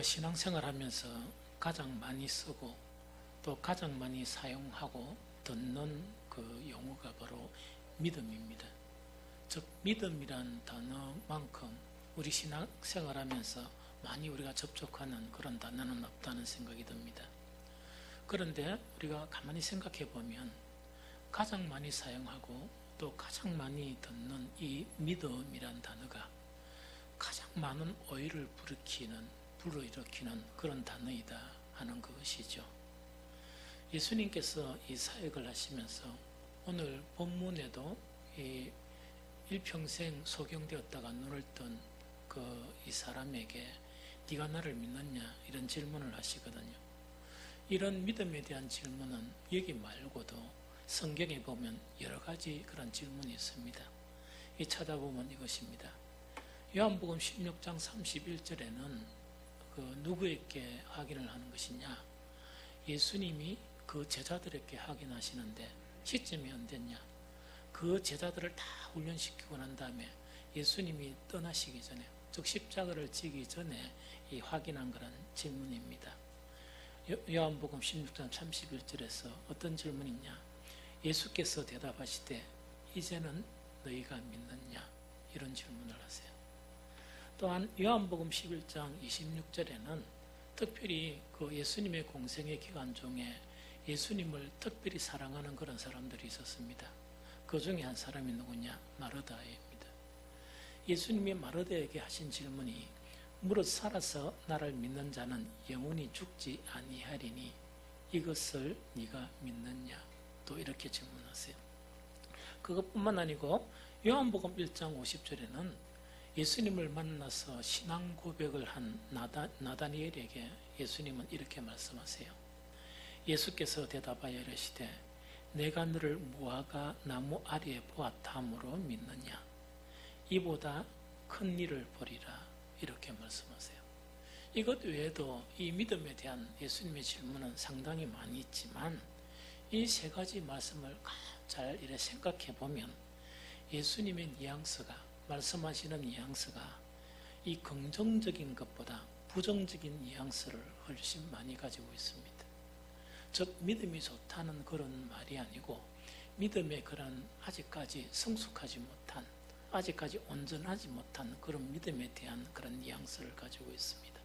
우리가 신앙생활 하면서 가장 많이 쓰고 또 가장 많이 사용하고 듣는 그 용어가 바로 믿음입니다. 즉 믿음이란 단어만큼 우리 신앙생활 하면서 많이 우리가 접촉하는 그런 단어는 없다는 생각이 듭니다. 그런데 우리가 가만히 생각해 보면 가장 많이 사용하고 또 가장 많이 듣는 이 믿음이란 단어가 가장 많은 오해를 불러일으키는 그런 단어이다 하는 것이죠. 예수님께서 이 사역을 하시면서 오늘 본문에도 이 일평생 소경되었다가 눈을 뜬 이 사람에게 네가 나를 믿느냐 이런 질문을 하시거든요. 이런 믿음에 대한 질문은 여기 말고도 성경에 보면 여러 가지 그런 질문이 있습니다. 이 찾아보면 이것입니다. 요한복음 16장 31절에는 누구에게 확인을 하는 것이냐? 예수님이 그 제자들에게 확인하시는데 시점이 언제냐? 그 제자들을 다 훈련시키고 난 다음에 예수님이 떠나시기 전에, 즉 십자가를 지기 전에 이 확인한 그런 질문입니다. 요한복음 16장 31절에서 어떤 질문이냐? 예수께서 대답하시되 이제는 너희가 믿느냐? 이런 질문을 하세요. 또한 요한복음 11장 26절에는 특별히 그 예수님의 공생의 기간 중에 예수님을 특별히 사랑하는 그런 사람들이 있었습니다. 그 중에 한 사람이 누구냐? 마르다입니다. 예수님이 마르다에게 하신 질문이 무릇 살아서 나를 믿는 자는 영원히 죽지 아니하리니 이것을 네가 믿느냐? 또 이렇게 질문하세요. 그것뿐만 아니고 요한복음 1장 50절에는 예수님을 만나서 신앙 고백을 한 나다니엘에게 예수님은 이렇게 말씀하세요. 예수께서 대답하여 이르시되 내가 너를 무화과 나무 아래에 보았다므로 믿느냐? 이보다 큰 일을 보리라. 이렇게 말씀하세요. 이것 외에도 이 믿음에 대한 예수님의 질문은 상당히 많이 있지만 이 세 가지 말씀을 잘 이렇게 생각해 보면 예수님의 뉘앙스가, 말씀하시는 뉘앙스가 이 긍정적인 것보다 부정적인 뉘앙스를 훨씬 많이 가지고 있습니다. 즉 믿음이 좋다는 그런 말이 아니고 믿음의 그런 아직까지 성숙하지 못한, 아직까지 온전하지 못한 그런 믿음에 대한 그런 뉘앙스를 가지고 있습니다.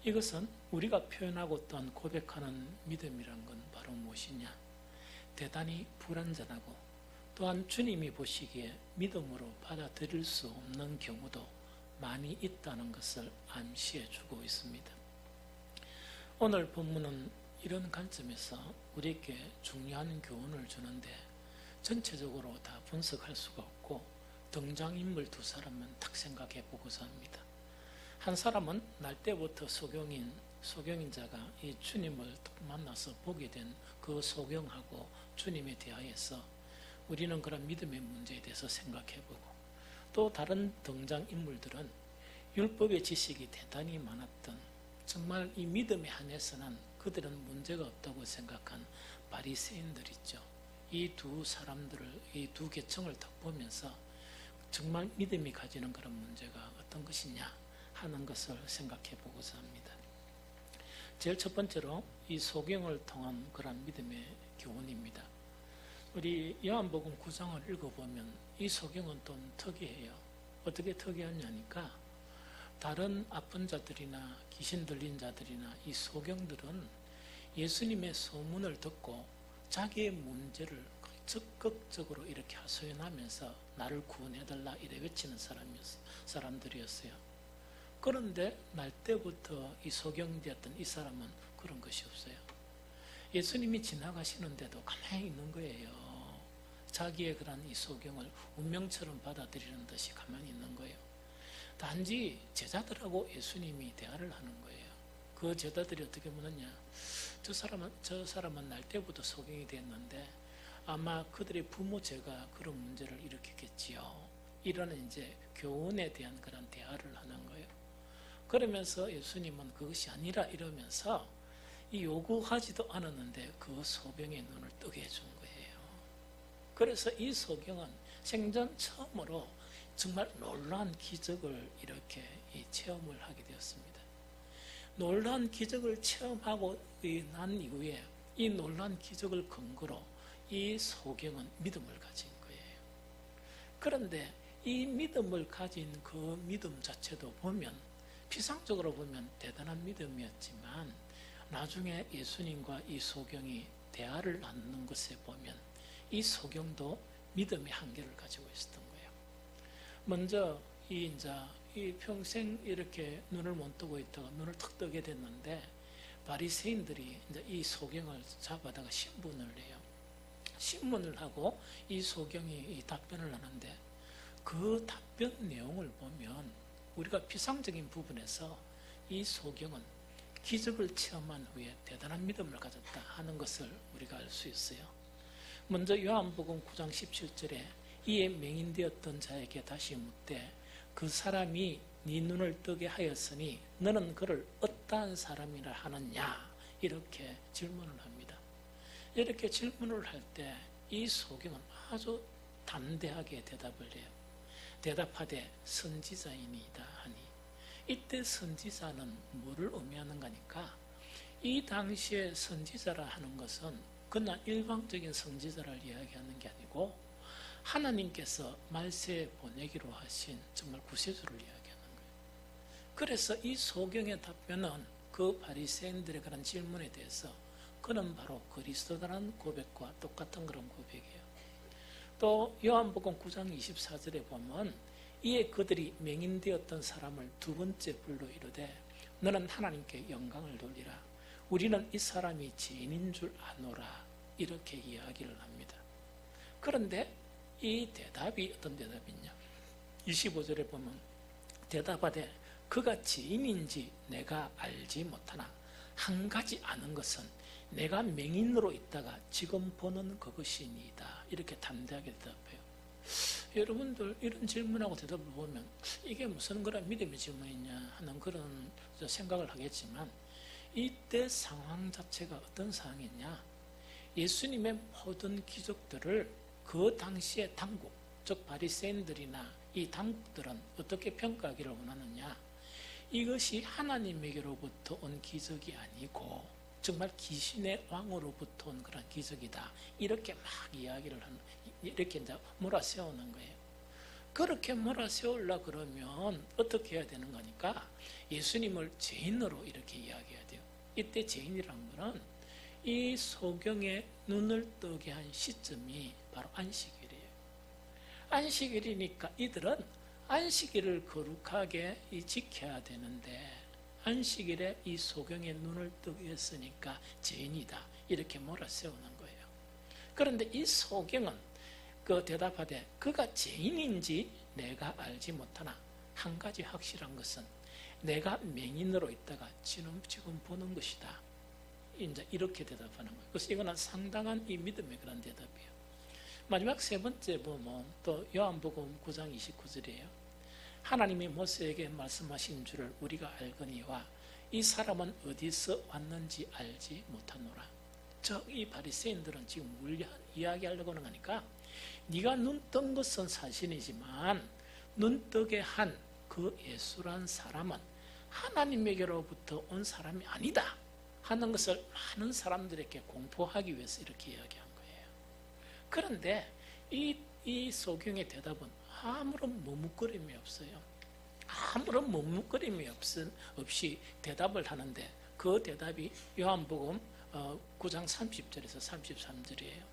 이것은 우리가 표현하고 또한 고백하는 믿음이란 건 바로 무엇이냐? 대단히 불완전하고 또한 주님이 보시기에 믿음으로 받아들일 수 없는 경우도 많이 있다는 것을 암시해 주고 있습니다. 오늘 본문은 이런 관점에서 우리에게 중요한 교훈을 주는데 전체적으로 다 분석할 수가 없고 등장인물 두 사람만 딱 생각해 보고자 합니다. 한 사람은 날 때부터 소경인자가 이 주님을 만나서 보게 된 그 소경하고 주님에 대하여서 우리는 그런 믿음의 문제에 대해서 생각해 보고, 또 다른 등장인물들은 율법의 지식이 대단히 많았던, 정말 이 믿음에 한해서는 그들은 문제가 없다고 생각한 바리새인들 있죠. 이 두 사람들을, 이 두 계층을 딱 보면서 정말 믿음이 가지는 그런 문제가 어떤 것이냐 하는 것을 생각해 보고자 합니다. 제일 첫 번째로 이 소경을 통한 그런 믿음의 교훈입니다. 우리 요한복음 9장을 읽어보면 이 소경은 좀 특이해요. 어떻게 특이하냐니까 다른 아픈 자들이나 귀신 들린 자들이나 이 소경들은 예수님의 소문을 듣고 자기의 문제를 적극적으로 이렇게 하소연하면서 나를 구원해달라 이래 외치는 사람들이었어요. 그런데 날 때부터 이 소경되었던 이 사람은 그런 것이 없어요. 예수님이 지나가시는데도 가만히 있는 거예요. 자기의 그런 이 소경을 운명처럼 받아들이는 듯이 가만히 있는 거예요. 단지 제자들하고 예수님이 대화를 하는 거예요. 그 제자들이 어떻게 묻느냐? 저 사람은 날 때부터 소경이 됐는데 아마 그들의 부모제가 그런 문제를 일으켰겠지요. 이런 이제 교훈에 대한 그런 대화를 하는 거예요. 그러면서 예수님은 그것이 아니라 이러면서 이 요구하지도 않았는데 그 소경의 눈을 뜨게 해준 거예요. 그래서 이 소경은 생전 처음으로 정말 놀라운 기적을 이렇게 체험을 하게 되었습니다. 놀라운 기적을 체험하고 난 이후에 이 놀라운 기적을 근거로 이 소경은 믿음을 가진 거예요. 그런데 이 믿음을 가진 그 믿음 자체도 보면 피상적으로 보면 대단한 믿음이었지만 나중에 예수님과 이 소경이 대화를 나누는 것에 보면 이 소경도 믿음의 한계를 가지고 있었던 거예요. 먼저 이 평생 이렇게 눈을 못 뜨고 있다가 눈을 턱 뜨게 됐는데 바리새인들이 이제 이 소경을 잡아다가 신문을 해요. 신문을 하고 이 소경이 이 답변을 하는데 그 답변 내용을 보면 우리가 피상적인 부분에서 이 소경은 기적을 체험한 후에 대단한 믿음을 가졌다 하는 것을 우리가 알 수 있어요. 먼저 요한복음 9장 17절에 이에 맹인되었던 자에게 다시 묻되 그 사람이 네 눈을 뜨게 하였으니 너는 그를 어떠한 사람이라 하느냐 이렇게 질문을 합니다. 이렇게 질문을 할 때 이 소경은 아주 담대하게 대답을 해요. 대답하되 선지자이니이다 하니 이때 선지자는 뭐를 의미하는가 하니까 이 당시에 선지자라 하는 것은 그냥 일방적인 선지자를 이야기하는 게 아니고 하나님께서 말세에 보내기로 하신 정말 구세주를 이야기하는 거예요. 그래서 이 소경의 답변은 그 바리새인들의 그런 질문에 대해서 그는 바로 그리스도라는 고백과 똑같은 그런 고백이에요. 또 요한복음 9장 24절에 보면 이에 그들이 맹인되었던 사람을 두 번째 불러 이르되 너는 하나님께 영광을 돌리라. 우리는 이 사람이 죄인인 줄 아노라. 이렇게 이야기를 합니다. 그런데 이 대답이 어떤 대답이냐? 25절에 보면 대답하되 그가 죄인인지 내가 알지 못하나 한 가지 아는 것은 내가 맹인으로 있다가 지금 보는 그것이니이다. 이렇게 담대하게 대답해요. 여러분들 이런 질문하고 대답을 보면 이게 무슨 그런 믿음의 질문이냐 하는 그런 생각을 하겠지만 이때 상황 자체가 어떤 상황이냐? 예수님의 모든 기적들을 그 당시의 당국, 즉 바리새인들이나 이 당국들은 어떻게 평가하기를 원하느냐? 이것이 하나님에게로부터 온 기적이 아니고 정말 귀신의 왕으로부터 온 그런 기적이다. 이렇게 막 이야기를 하는, 이렇게 이제 몰아세우는 거예요. 그렇게 몰아세우려 그러면 어떻게 해야 되는 거니까 예수님을 죄인으로 이렇게 이야기해야 돼요. 이때 죄인이란 거는 이 소경의 눈을 뜨게 한 시점이 바로 안식일이에요. 안식일이니까 이들은 안식일을 거룩하게 지켜야 되는데 안식일에 이 소경의 눈을 뜨게 했으니까 죄인이다. 이렇게 몰아세우는 거예요. 그런데 이 소경은 그 대답하되 그가 죄인인지 내가 알지 못하나 한 가지 확실한 것은 내가 맹인으로 있다가 지금 보는 것이다. 이제 이렇게 대답하는 거예요. 그래서 이거는 상당한 이 믿음의 그런 대답이에요. 마지막 세 번째 보면 또 요한복음 9장 29절이에요. 하나님이 모세에게 말씀하신 줄을 우리가 알거니와 이 사람은 어디서 왔는지 알지 못하노라. 이 바리새인들은 지금 뭘 이야기하려고 하는 거니까 네가 눈 뜬 것은 사실이지만 눈 뜨게 한 그 예수란 사람은 하나님에게로부터 온 사람이 아니다 하는 것을 많은 사람들에게 공포하기 위해서 이렇게 이야기한 거예요. 그런데 이 소경의 대답은 아무런 머뭇거림이 없어요. 아무런 머뭇거림이 없이 대답을 하는데 그 대답이 요한복음 9장 30절에서 33절이에요.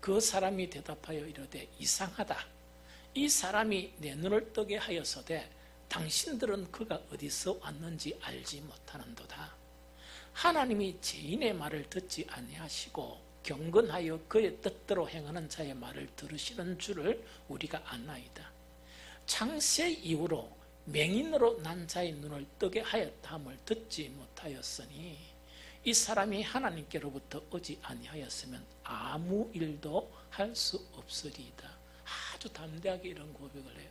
그 사람이 대답하여 이르되 이상하다. 이 사람이 내 눈을 뜨게 하여서되 당신들은 그가 어디서 왔는지 알지 못하는도다. 하나님이 죄인의 말을 듣지 아니하시고 경건하여 그의 뜻대로 행하는 자의 말을 들으시는 줄을 우리가 아나이다. 창세 이후로 맹인으로 난 자의 눈을 뜨게 하였다함을 듣지 못하였으니 이 사람이 하나님께로부터 오지 아니하였으면 아무 일도 할 수 없으리이다. 아주 담대하게 이런 고백을 해요.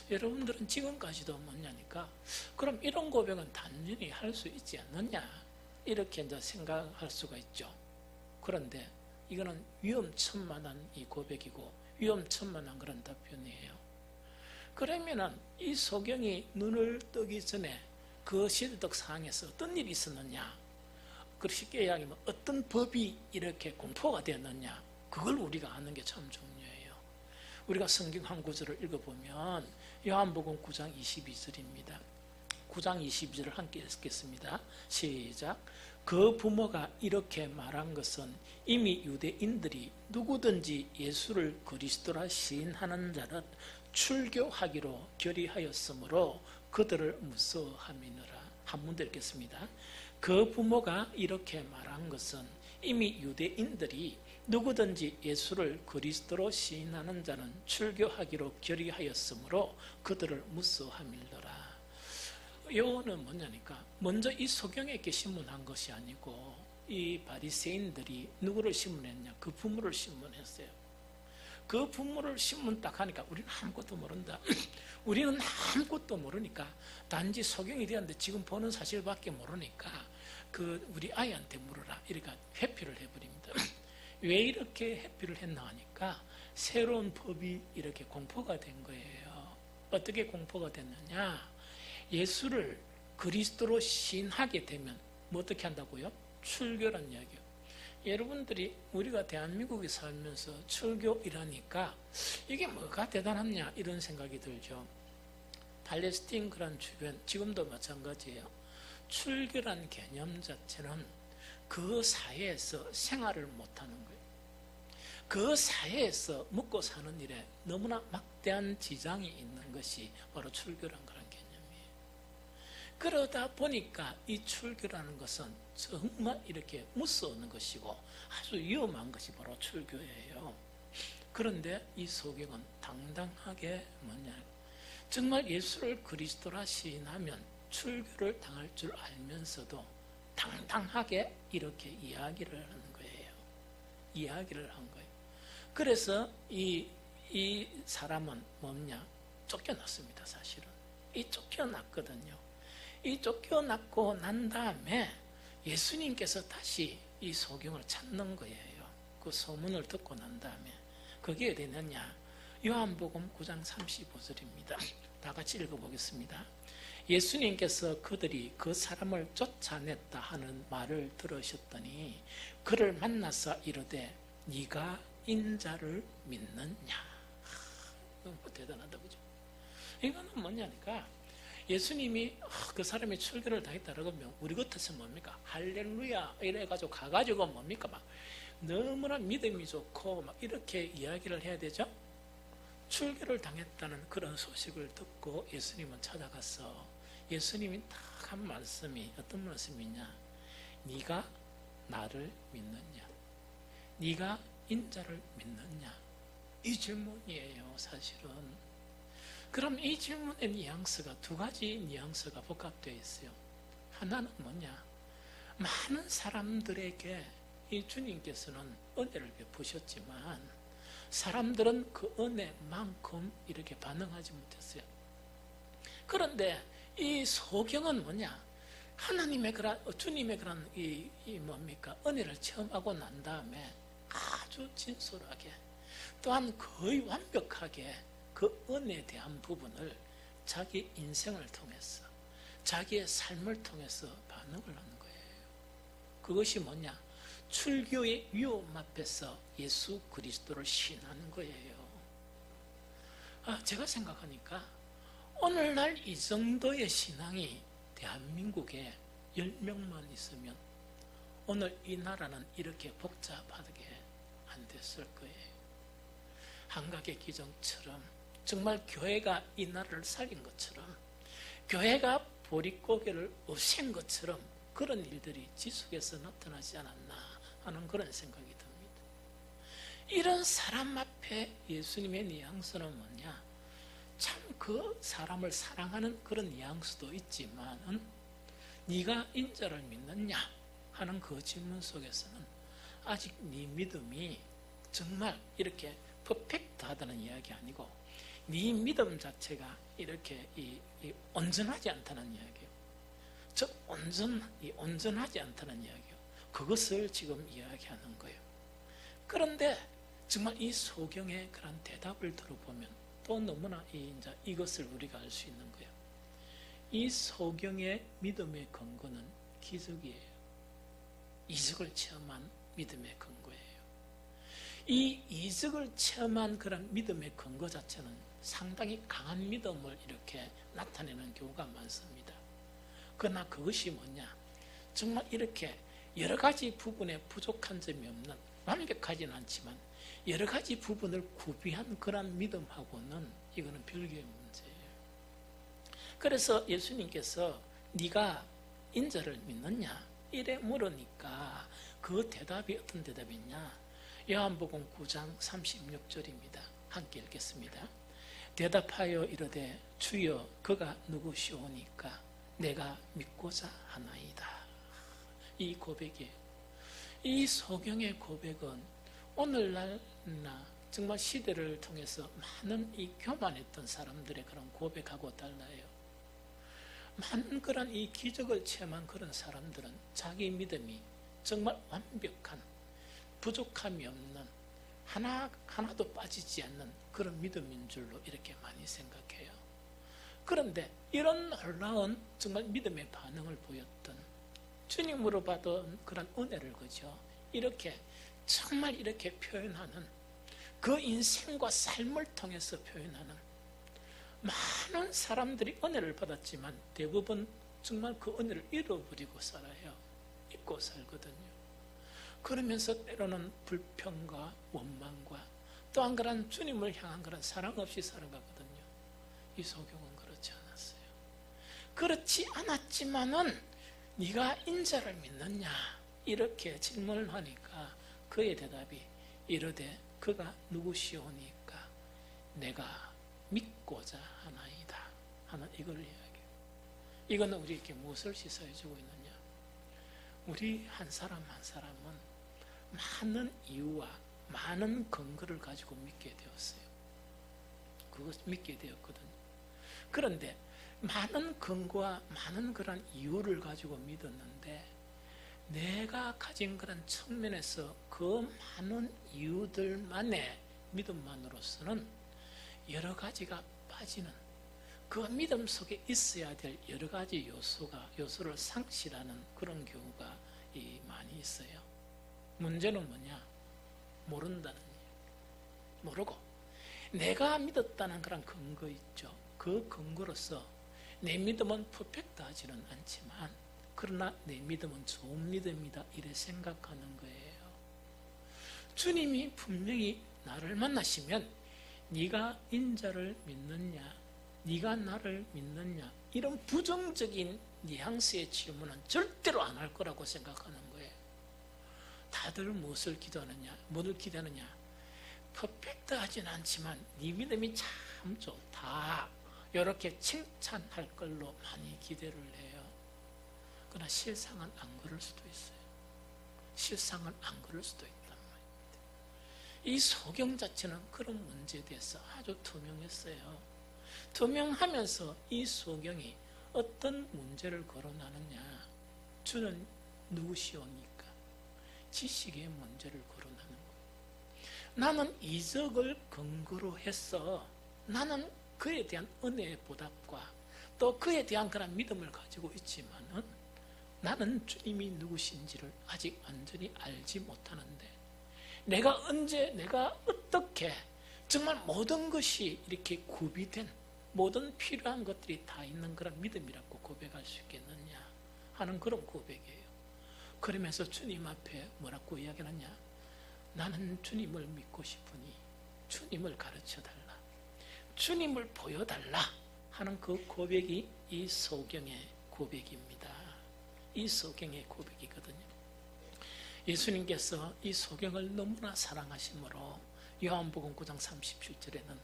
여러분들은 지금까지도 뭐냐니까 그럼 이런 고백은 단순히 할 수 있지 않느냐 이렇게 이제 생각할 수가 있죠. 그런데 이거는 위험천만한 이 고백이고 위험천만한 그런 답변이에요. 그러면은 이 소경이 눈을 뜨기 전에 그 시대적 상황에서 어떤 일이 있었느냐, 그 쉽게 이야기하면 어떤 법이 이렇게 공포가 되었느냐, 그걸 우리가 아는 게 참 중요해요. 우리가 성경 한 구절을 읽어보면 요한복음 9장 22절입니다. 9장 22절을 함께 읽겠습니다. 시작. 그 부모가 이렇게 말한 것은 이미 유대인들이 누구든지 예수를 그리스도라 시인하는 자를 출교하기로 결의하였으므로 그들을 무서워함이니라. 한 문 더 읽겠습니다. 그 부모가 이렇게 말한 것은 이미 유대인들이 누구든지 예수를 그리스도로 시인하는 자는 출교하기로 결의하였으므로 그들을 무서워함이니라. 요는 뭐냐니까, 먼저 이 소경에게 신문한 것이 아니고 이 바리새인들이 누구를 신문했냐, 그 부모를 신문했어요. 그 부모를 신문 딱 하니까 우리는 아무것도 모른다. 우리는 아무것도 모르니까 단지 소경이 되었는데 지금 보는 사실밖에 모르니까 그 우리 아이한테 물어라, 이러니까 회피를 해버립니다. 왜 이렇게 회피를 했나 하니까 새로운 법이 이렇게 공포가 된 거예요. 어떻게 공포가 됐느냐, 예수를 그리스도로 시인하게 되면 뭐 어떻게 한다고요? 출교란 이야기요. 여러분들이 우리가 대한민국에 살면서 출교이라니까 이게 뭐가 대단하냐 이런 생각이 들죠. 팔레스틴 그런 주변 지금도 마찬가지예요. 출교란 개념 자체는 그 사회에서 생활을 못하는 거예요. 그 사회에서 먹고 사는 일에 너무나 막대한 지장이 있는 것이 바로 출교란 그런 개념이에요. 그러다 보니까 이 출교라는 것은 정말 이렇게 무서운 것이고 아주 위험한 것이 바로 출교예요. 그런데 이 소경은 당당하게 뭐냐, 정말 예수를 그리스도라 시인하면 출교를 당할 줄 알면서도 당당하게 이렇게 이야기를 하는 거예요. 이야기를 한 거예요. 그래서 이 사람은 뭐냐, 쫓겨났습니다. 사실은 이 쫓겨났거든요. 이 쫓겨났고 난 다음에 예수님께서 다시 이 소경을 찾는 거예요. 그 소문을 듣고 난 다음에 그게 되느냐, 요한복음 9장 35절입니다. 다 같이 읽어보겠습니다. 예수님께서 그들이 그 사람을 쫓아냈다 하는 말을 들으셨더니 그를 만나서 이르되 네가 인자를 믿느냐. 너무 대단하다, 그죠? 이거는 뭐냐니까, 예수님이 그 사람이 출교를 당했다라고 하면 우리 같아서 뭡니까? 할렐루야 이래가지고 가가지고 뭡니까? 막 너무나 믿음이 좋고 막 이렇게 이야기를 해야 되죠? 출교를 당했다는 그런 소식을 듣고 예수님은 찾아가서 예수님이 딱 한 말씀이 어떤 말씀이냐, 네가 나를 믿느냐, 네가 인자를 믿느냐, 이 질문이에요. 사실은. 그럼 이 질문의 뉘앙스가 두 가지 뉘앙스가 복합되어 있어요. 하나는 뭐냐, 많은 사람들에게 이 주님께서는 은혜를 베푸셨지만 사람들은 그 은혜만큼 이렇게 반응하지 못했어요. 그런데 이 소경은 뭐냐, 하나님의 그런 주님의 그런 이 뭡니까, 은혜를 체험하고 난 다음에 아주 진솔하게 또한 거의 완벽하게 그 은혜에 대한 부분을 자기 인생을 통해서 자기의 삶을 통해서 반응을 하는 거예요. 그것이 뭐냐, 출교의 위험 앞에서 예수 그리스도를 신하는 거예요. 제가 생각하니까 오늘날 이 정도의 신앙이 대한민국에 10명만 있으면 오늘 이 나라는 이렇게 복잡하게 안 됐을 거예요. 한각의 기적처럼 정말 교회가 이 나라를 살린 것처럼, 교회가 보릿고개를 없앤 것처럼 그런 일들이 지속해서 나타나지 않았나 하는 그런 생각이 듭니다. 이런 사람 앞에 예수님의 뉘앙스는 뭐냐, 참 그 사람을 사랑하는 그런 뉘앙스도 있지만 네가 인자를 믿느냐 하는 그 질문 속에서는 아직 네 믿음이 정말 이렇게 퍼펙트하다는 이야기 아니고 네 믿음 자체가 이렇게 온전하지 않다는 이야기예요. 즉 온전하지 않다는 이야기예요. 그것을 지금 이야기하는 거예요. 그런데 정말 이 소경의 그런 대답을 들어보면 또 너무나 이제 이것을 우리가 알 수 있는 거예요. 이 소경의 믿음의 근거는 기적이에요. 이적을 체험한 믿음의 근거예요. 이 이적을 체험한 그런 믿음의 근거 자체는 상당히 강한 믿음을 이렇게 나타내는 경우가 많습니다. 그러나 그것이 뭐냐? 정말 이렇게 여러 가지 부분에 부족한 점이 없는, 완벽하지는 않지만 여러 가지 부분을 구비한 그런 믿음하고는 이거는 별개의 문제예요. 그래서 예수님께서 네가 인자를 믿느냐? 이래 물으니까 그 대답이 어떤 대답이냐? 요한복음 9장 36절입니다. 함께 읽겠습니다. 대답하여 이르되 주여 그가 누구시오니까 내가 믿고자 하나이다. 이 고백이에요. 이 소경의 고백은 오늘날나 정말 시대를 통해서 많은 이 교만했던 사람들의 그런 고백하고 달라요. 많은 그런 이 기적을 체험한 그런 사람들은 자기 믿음이 정말 완벽한, 부족함이 없는, 하나도 빠지지 않는 그런 믿음인 줄로 이렇게 많이 생각해요. 그런데 이런 놀라운 정말 믿음의 반응을 보였던, 주님으로 받은 그런 은혜를 그죠, 이렇게 정말 이렇게 표현하는, 그 인생과 삶을 통해서 표현하는 많은 사람들이 은혜를 받았지만 대부분 정말 그 은혜를 잃어버리고 살아요. 잊고 살거든요. 그러면서 때로는 불평과 원망과 또한 그런 주님을 향한 그런 사랑 없이 살아가거든요. 이 소경은 그렇지 않았어요. 그렇지 않았지만은 네가 인자를 믿느냐? 이렇게 질문을 하니까 그의 대답이 이르되 그가 누구시오니까 내가 믿고자 하나이다 하는 이걸 이야기해요. 이거는 우리에게 무엇을 시사해주고 있느냐? 우리 한 사람 한 사람은 많은 이유와 많은 근거를 가지고 믿게 되었어요. 그것 믿게 되었거든요. 그런데 많은 근거와 많은 그런 이유를 가지고 믿었는데 내가 가진 그런 측면에서 그 많은 이유들만의 믿음만으로서는 여러 가지가 빠지는, 그 믿음 속에 있어야 될 여러 가지 요소를 상실하는 그런 경우가 많이 있어요. 문제는 뭐냐? 모른다는 얘기예요. 모르고 내가 믿었다는 그런 근거 있죠. 그 근거로서 내 믿음은 퍼펙트하지는 않지만 그러나 내 믿음은 좋은 믿음이다 이래 생각하는 거예요. 주님이 분명히 나를 만나시면 네가 인자를 믿느냐, 네가 나를 믿느냐, 이런 부정적인 뉘앙스의 질문은 절대로 안 할 거라고 생각하는 거예요. 다들 무엇을 기도하느냐, 뭐를 기도하느냐? 퍼펙트하진 않지만 네 믿음이 참 좋다, 이렇게 칭찬할 걸로 많이 기대를 해요. 그러나 실상은 안 그럴 수도 있어요. 실상은 안 그럴 수도 있단 말입니다. 이 소경 자체는 그런 문제에 대해서 아주 투명했어요. 투명하면서 이 소경이 어떤 문제를 거론하느냐? 주는 누구시오니까? 지식의 문제를 거론하는 거예요. 나는 이적을 근거로 해서 나는 그에 대한 은혜의 보답과 또 그에 대한 그런 믿음을 가지고 있지만은 나는 주님이 누구신지를 아직 완전히 알지 못하는데 내가 언제, 내가 어떻게 정말 모든 것이 이렇게 구비된, 모든 필요한 것들이 다 있는 그런 믿음이라고 고백할 수 있겠느냐 하는 그런 고백이에요. 그러면서 주님 앞에 뭐라고 이야기하느냐? 나는 주님을 믿고 싶으니 주님을 가르쳐달라, 주님을 보여달라 하는 그 고백이 이 소경의 고백입니다. 이 소경의 고백이거든요. 예수님께서 이 소경을 너무나 사랑하심으로 요한복음 9장 37절에는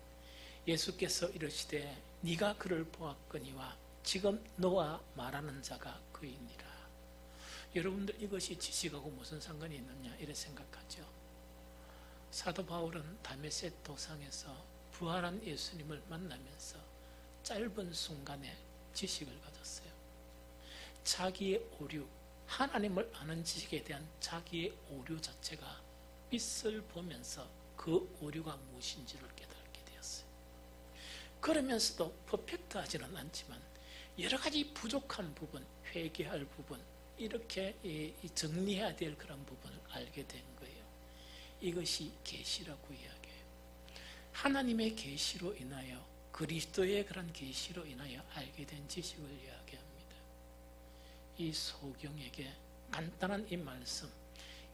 예수께서 이르시되 네가 그를 보았거니와 지금 너와 말하는 자가 그이니라. 여러분들 이것이 지식하고 무슨 상관이 있느냐 이래 생각하죠. 사도 바울은 다메섹 도상에서 부활한 예수님을 만나면서 짧은 순간에 지식을 가졌어요. 자기의 오류, 하나님을 아는 지식에 대한 자기의 오류 자체가 빛을 보면서 그 오류가 무엇인지를 깨닫게 되었어요. 그러면서도 퍼펙트하지는 않지만 여러 가지 부족한 부분, 회개할 부분, 이렇게 정리해야 될 그런 부분을 알게 된 거예요. 이것이 계시라고 이야기해요. 하나님의 계시로 인하여, 그리스도의 그런 계시로 인하여 알게 된 지식을 이야기합니다. 이 소경에게 간단한 이 말씀,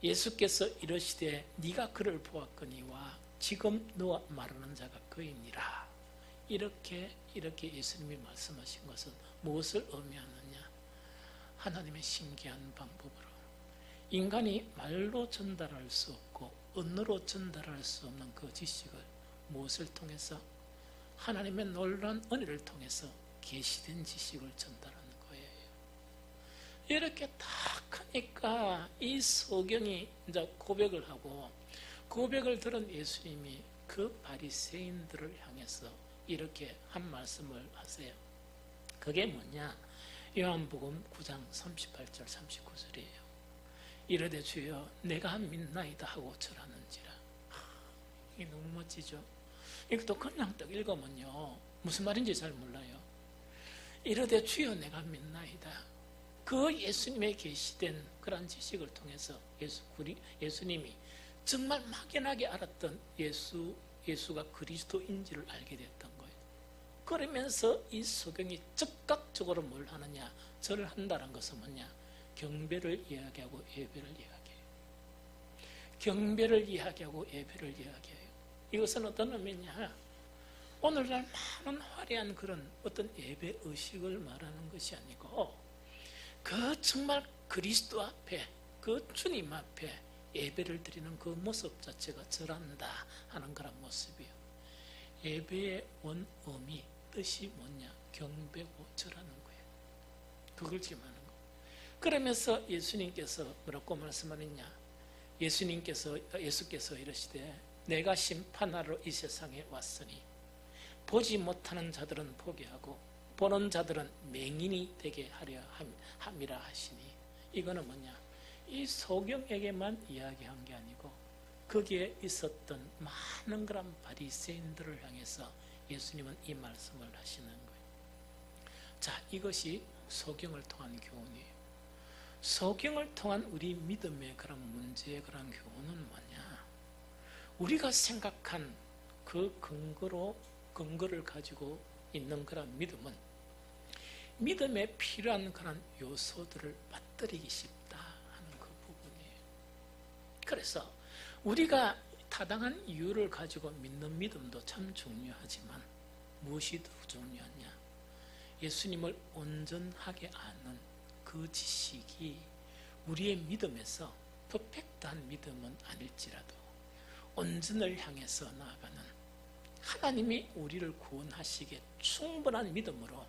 예수께서 이르시되 네가 그를 보았거니와 지금 너와 말하는 자가 그이니라. 이렇게 예수님이 말씀하신 것은 무엇을 의미하느냐? 하나님의 신기한 방법으로 인간이 말로 전달할 수 없고 언어로 전달할 수 없는 그 지식을 무엇을 통해서? 하나님의 놀라운 은혜를 통해서 계시된 지식을 전달하는 거예요. 이렇게 딱 하니까 이 소경이 이제 고백을 하고, 고백을 들은 예수님이 그 바리새인들을 향해서 이렇게 한 말씀을 하세요. 그게 뭐냐? 요한복음 9장 38절 39절이에요. 이르되 주여 내가 믿나이다 하고 절하는지라. 이게 너무 멋지죠? 이것도 그냥 딱 읽으면요 무슨 말인지 잘 몰라요. 이르되 주여 내가 믿나이다. 그 예수님의 계시된 그런 지식을 통해서 예수님이 정말 막연하게 알았던 예수가 그리스도인지를 알게 됐던 거예요. 그러면서 이 소경이 즉각적으로 뭘 하느냐? 절을 한다는 것은 뭐냐? 경배를 이야기하고 예배를 이야기해요. 경배를 이야기하고 예배를 이야기해요. 이것은 어떤 의미냐? 오늘날 많은 화려한 그런 어떤 예배 의식을 말하는 것이 아니고, 그 정말 그리스도 앞에, 그 주님 앞에 예배를 드리는 그 모습 자체가 절한다 하는 그런 모습이에요. 예배의 원 의미, 뜻이 뭐냐? 경배고 절하는 거예요. 그걸 지금 하는 거예요. 그러면서 예수님께서 뭐라고 말씀하느냐? 예수께서 이르시되 내가 심판하러 이 세상에 왔으니 보지 못하는 자들은 보게 하고 보는 자들은 맹인이 되게 하려 함이라 하시니, 이거는 뭐냐? 이 소경에게만 이야기한 게 아니고 거기에 있었던 많은 그런 바리새인들을 향해서 예수님은 이 말씀을 하시는 거예요. 자, 이것이 소경을 통한 교훈이에요. 소경을 통한 우리 믿음의 그런 문제의 그런 교훈은 뭐냐? 우리가 생각한 그 근거를 가지고 있는 그런 믿음은 믿음에 필요한 그런 요소들을 빠뜨리기 쉽다 하는 그 부분이에요. 그래서 우리가 타당한 이유를 가지고 믿는 믿음도 참 중요하지만 무엇이 더 중요하냐? 예수님을 온전하게 아는 그 지식이 우리의 믿음에서 퍼펙트한 믿음은 아닐지라도 온전을 향해서 나아가는, 하나님이 우리를 구원하시기에 충분한 믿음으로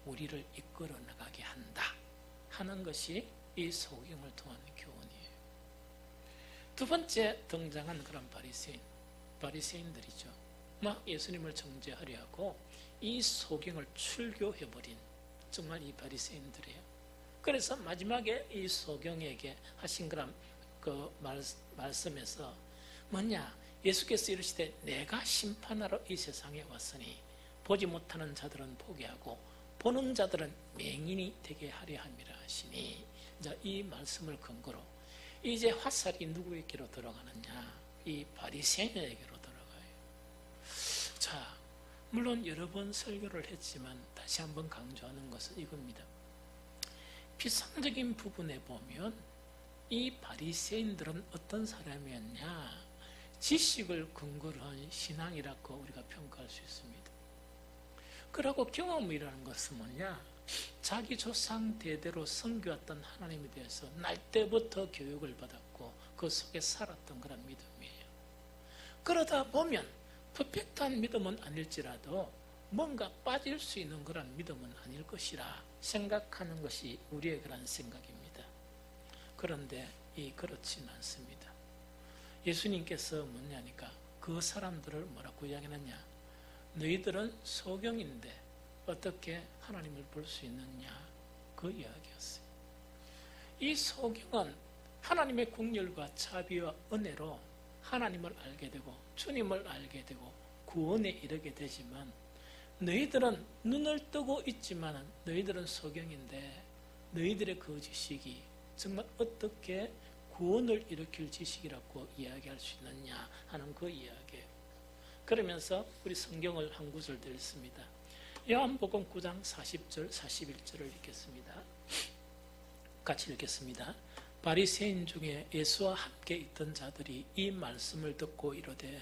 우리를 이끌어 나가게 한다 하는 것이 이 소경을 통한 교훈이에요. 두 번째 등장한 그런 바리새인들이죠. 막 예수님을 정죄하려 하고 이 소경을 출교해버린 정말 이 바리새인들이에요. 그래서 마지막에 이 소경에게 하신 그런 그 말씀에서 뭐냐? 예수께서 이르시되 내가 심판하러 이 세상에 왔으니 보지 못하는 자들은 보게 하고 보는 자들은 맹인이 되게 하려 함이라 하시니, 이제 이 말씀을 근거로 이제 화살이 누구에게로 들어가느냐? 이 바리새인에게로 들어가요. 자, 물론 여러 번 설교를 했지만 다시 한번 강조하는 것은 이겁니다. 피상적인 부분에 보면 이 바리새인들은 어떤 사람이었냐? 지식을 근거로 한 신앙이라고 우리가 평가할 수 있습니다. 그리고 경험이라는 것은 뭐냐? 자기 조상 대대로 섬겨왔던 하나님에 대해서 날 때부터 교육을 받았고 그 속에 살았던 그런 믿음이에요. 그러다 보면 퍼펙트한 믿음은 아닐지라도 뭔가 빠질 수 있는 그런 믿음은 아닐 것이라 생각하는 것이 우리의 그런 생각입니다. 그런데 그렇지는 않습니다. 예수님께서 뭐냐니까 그 사람들을 뭐라고 이야기하느냐? 너희들은 소경인데 어떻게 하나님을 볼 수 있느냐? 그 이야기였어요. 이 소경은 하나님의 긍휼과 자비와 은혜로 하나님을 알게 되고 주님을 알게 되고 구원에 이르게 되지만 너희들은 눈을 뜨고 있지만 너희들은 소경인데 너희들의 그 지식이 정말 어떻게 구원을 일으킬 지식이라고 이야기할 수 있느냐 하는 그 이야기예요. 그러면서 우리 성경을 한 구절 더 읽습니다. 요한복음 9장 40절 41절을 읽겠습니다. 같이 읽겠습니다. 바리새인 중에 예수와 함께 있던 자들이 이 말씀을 듣고 이르되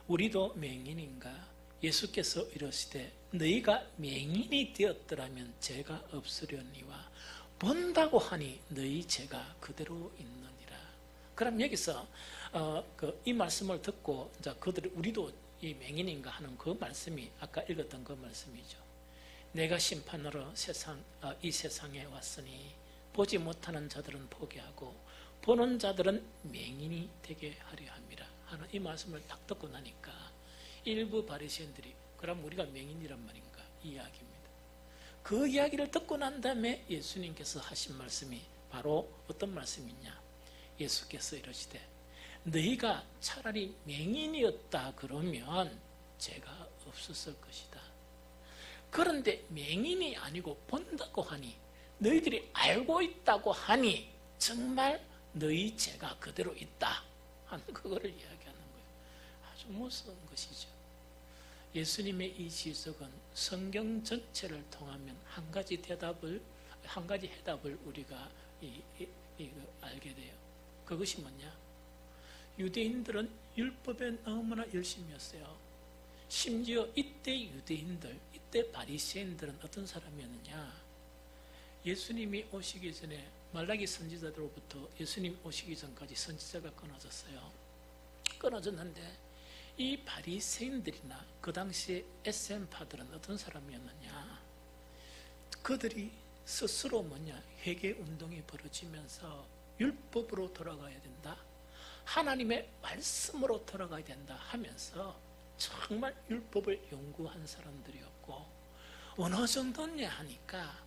우리도 맹인인가? 예수께서 이르시되 너희가 맹인이 되었더라면 죄가 없으려니와 본다고 하니 너희 죄가 그대로 있느니라. 그럼 여기서 이 말씀을 듣고 이제 그들이 우리도 이 맹인인가 하는 그 말씀이 아까 읽었던 그 말씀이죠. 내가 심판으로 이 세상에 왔으니 보지 못하는 자들은 보게 하고 보는 자들은 맹인이 되게 하려 함이라 하는 이 말씀을 딱 듣고 나니까 일부 바리새인들이 그럼 우리가 맹인이란 말인가 이야기입니다. 그 이야기를 듣고 난 다음에 예수님께서 하신 말씀이 바로 어떤 말씀이냐. 예수께서 이러시되 너희가 차라리 맹인이었다 그러면 죄가 없었을 것이다. 그런데 맹인이 아니고 본다고 하니 너희들이 알고 있다고 하니 정말 너희 죄가 그대로 있다 하는 그거를 이야기하는 거예요. 아주 무서운 것이죠. 예수님의 이 지적은 성경 전체를 통하면 한 가지 해답을 우리가 알게 돼요. 그것이 뭐냐? 유대인들은 율법에 너무나 열심이었어요. 심지어 이때 유대인들, 이때 바리새인들은 어떤 사람이었느냐? 예수님이 오시기 전에 말라기 선지자들로부터 예수님 오시기 전까지 선지자가 끊어졌어요. 끊어졌는데 이 바리새인들이나 그 당시에 SM파들은 어떤 사람이었느냐? 그들이 스스로 회개 운동이 벌어지면서 율법으로 돌아가야 된다. 하나님의 말씀으로 돌아가야 된다 하면서 정말 율법을 연구한 사람들이었고 어느 정도냐 하니까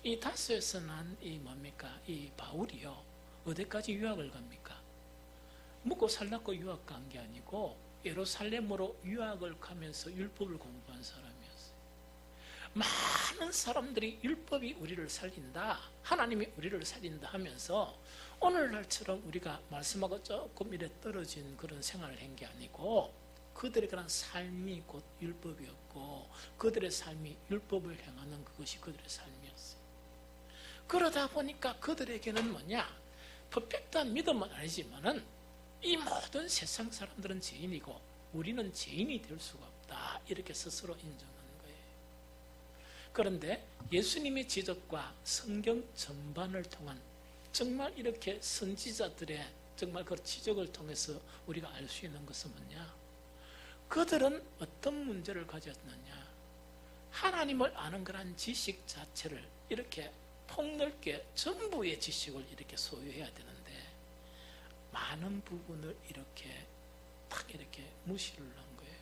이 다스에서 난 이 바울이요 어디까지 유학을 갑니까? 묵고 살라고 유학 간 게 아니고 예루살렘으로 유학을 가면서 율법을 공부한 사람이었어요. 많은 사람들이 율법이 우리를 살린다, 하나님이 우리를 살린다 하면서 오늘날처럼 우리가 말씀하고 조금 이래 떨어진 그런 생활을 한 게 아니고 그들의 그런 삶이 곧 율법이었고 그들의 삶이 율법을 행하는 그것이 그들의 삶이었어요. 그러다 보니까 그들에게는 퍼펙트한 믿음은 아니지만은 이 모든 세상 사람들은 죄인이고 우리는 죄인이 될 수가 없다 이렇게 스스로 인정하는 거예요. 그런데 예수님의 지적과 성경 전반을 통한 정말 이렇게 선지자들의 정말 그 지적을 통해서 우리가 알 수 있는 것은 뭐냐? 그들은 어떤 문제를 가졌느냐? 하나님을 아는 그런 지식 자체를 이렇게 폭넓게 전부의 지식을 이렇게 소유해야 되는데 많은 부분을 이렇게 무시를 한 거예요.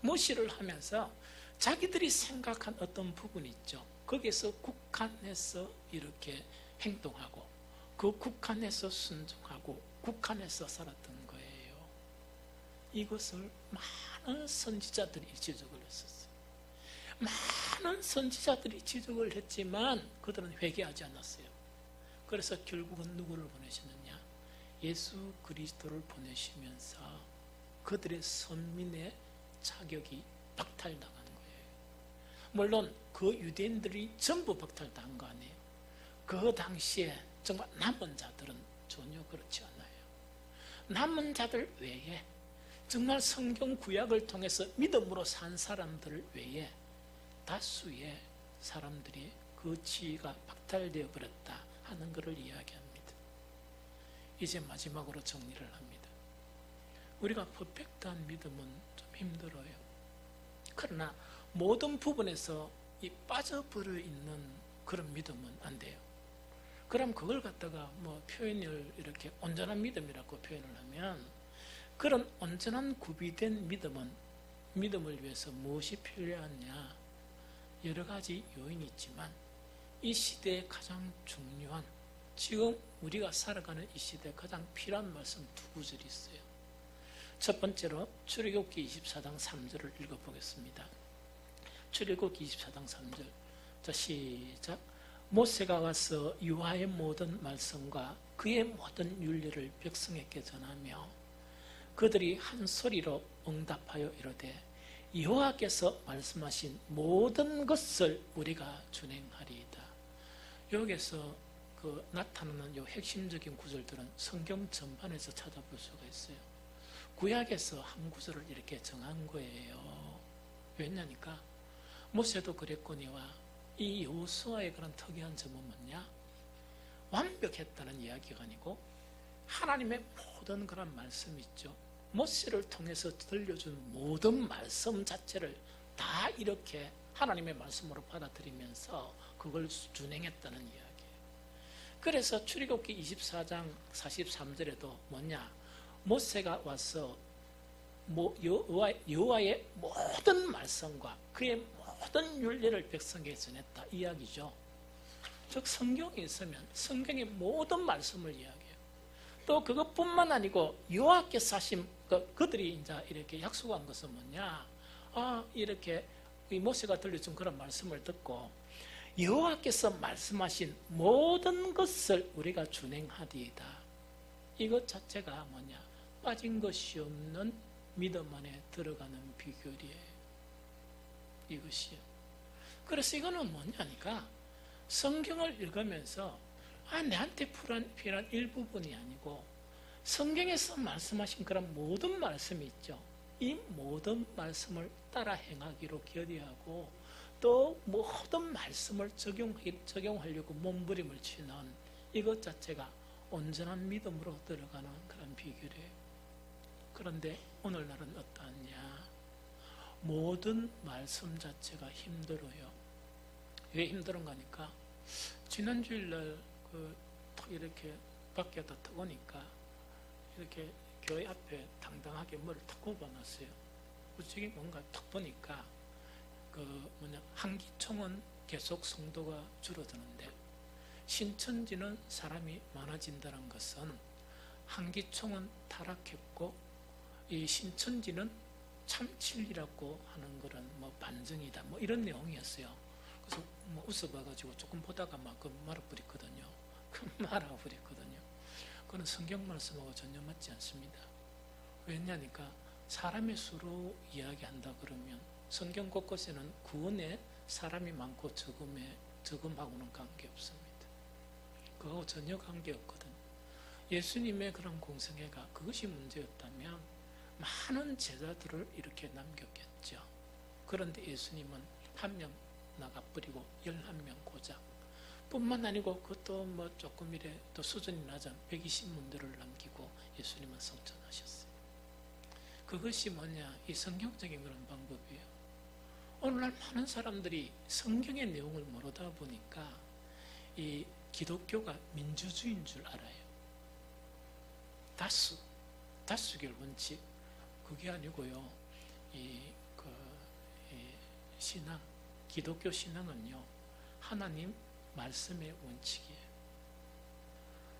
무시를 하면서 자기들이 생각한 어떤 부분이 있죠. 거기에서 국한해서 이렇게 행동하고 그 국한에서 순종하고 국한에서 살았던 거예요. 이것을 많은 선지자들이 지적을 했었어요. 많은 선지자들이 지적을 했지만 그들은 회개하지 않았어요. 그래서 결국은 누구를 보내셨느냐? 예수 그리스도를 보내시면서 그들의 선민의 자격이 박탈당한 거예요. 물론 그 유대인들이 전부 박탈당한 거 아니에요. 그 당시에 정말 남은 자들은 전혀 그렇지 않아요. 남은 자들 외에 정말 성경 구약을 통해서 믿음으로 산 사람들 외에 다수의 사람들이 그 지위가 박탈되어 버렸다 하는 것을 이야기합니다. 이제 마지막으로 정리를 합니다. 우리가 퍼펙트한 믿음은 좀 힘들어요. 그러나 모든 부분에서 이 빠져버려 있는 그런 믿음은 안 돼요. 그럼 그걸 갖다가 표현을 이렇게 온전한 믿음이라고 표현을 하면 그런 온전한 구비된 믿음을 위해서 무엇이 필요하냐? 여러 가지 요인이 있지만 이 시대에 가장 중요한 지금 우리가 살아가는 이 시대에 가장 필요한 말씀 두 구절이 있어요. 첫 번째로 출애굽기 24장 3절을 읽어보겠습니다. 출애굽기 24장 3절. 자, 시작. 모세가 와서 여호와의 모든 말씀과 그의 모든 윤리를 백성에게 전하며 그들이 한 소리로 응답하여 이르되 여호와께서 말씀하신 모든 것을 우리가 준행하리이다. 여기에서 나타나는 요 핵심적인 구절들은 성경 전반에서 찾아볼 수가 있어요. 구약에서 한 구절을 이렇게 정한 거예요. 왜냐니까 모세도 그랬거니와 이 여호수아의 그런 특이한 점은 뭐냐? 완벽했다는 이야기가 아니고 하나님의 모든 그런 말씀이 있죠. 모세를 통해서 들려준 모든 말씀 자체를 다 이렇게 하나님의 말씀으로 받아들이면서 그걸 준행했다는 이야기예요. 그래서 출애굽기 24장 43절에도 뭐냐? 모세가 와서 여호와의 모든 말씀과 그의 모든 윤리를 백성에게 전했다 이야기죠. 즉 성경에 있으면 성경의 모든 말씀을 이야기해요. 또 그것뿐만 아니고 여호와께서 하신 그들이 이제 이렇게 약속한 것은 뭐냐? 이렇게 이 모세가 들려준 그런 말씀을 듣고 여호와께서 말씀하신 모든 것을 우리가 준행하리이다. 이것 자체가 뭐냐? 빠진 것이 없는 믿음 안에 들어가는 비결이에요. 이것이요. 그래서 이거는 뭐냐니까 성경을 읽으면서 내한테 필요한 일부분이 아니고 성경에서 말씀하신 그런 모든 말씀이 있죠. 이 모든 말씀을 따라 행하기로 결의하고 또 모든 말씀을 적용하려고 몸부림을 치는 이것 자체가 온전한 믿음으로 들어가는 그런 비결이에요. 그런데 오늘날은 어떠하냐? 모든 말씀 자체가 힘들어요. 왜 힘들은가 하니까 지난 주일날 이렇게 밖에다 터보니까 이렇게 교회 앞에 당당하게 뭐를 탁 꼽아놨어요. 저기 뭔가 탁 보니까 한기총은 계속 성도가 줄어드는데 신천지는 사람이 많아진다는 것은 한기총은 타락했고 이 신천지는 참 진리라고 하는 그런 반증이다 이런 내용이었어요. 그래서 웃어봐가지고 조금 보다가 말아버렸거든요. 말아버렸거든요. 그건 성경 말씀하고 전혀 맞지 않습니다. 왜냐니까 사람의 수로 이야기한다 그러면 성경 곳곳에는 구원에 사람이 많고 적음하고는 관계없습니다. 그거하고 전혀 관계없거든. 예수님의 그런 공생애가 그것이 문제였다면 많은 제자들을 이렇게 남겼겠죠. 그런데 예수님은 한 명 나가버리고 11명 고작 뿐만 아니고 그것도 조금 또 수준이 낮은 120문들을 남기고 예수님은 성천하셨어요. 그것이 뭐냐? 이 성경적인 그런 방법이에요. 오늘날 많은 사람들이 성경의 내용을 모르다 보니까 이 기독교가 민주주의인 줄 알아요. 다수결 원칙 그게 아니고요. 신앙, 기독교 신앙은요 하나님 말씀의 원칙이에요.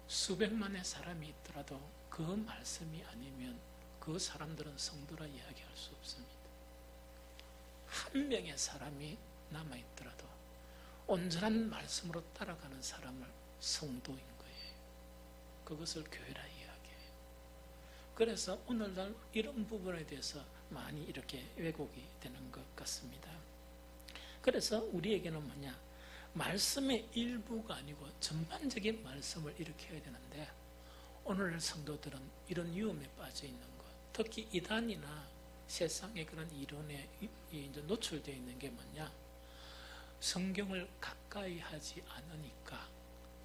수백만의 사람이 있더라도 그 말씀이 아니면 그 사람들은 성도라 이야기할 수 없습니다. 한 명의 사람이 남아있더라도 온전한 말씀으로 따라가는 사람을 성도인 거예요. 그것을 교회라 이야기해요. 그래서 오늘날 이런 부분에 대해서 많이 이렇게 왜곡이 되는 것 같습니다. 그래서 우리에게는 뭐냐? 말씀의 일부가 아니고 전반적인 말씀을 이렇게 해야 되는데 오늘날 성도들은 이런 위험에 빠져 있는 것, 특히 이단이나 세상의 그런 이론에 이제 노출되어 있는 게 뭐냐? 성경을 가까이 하지 않으니까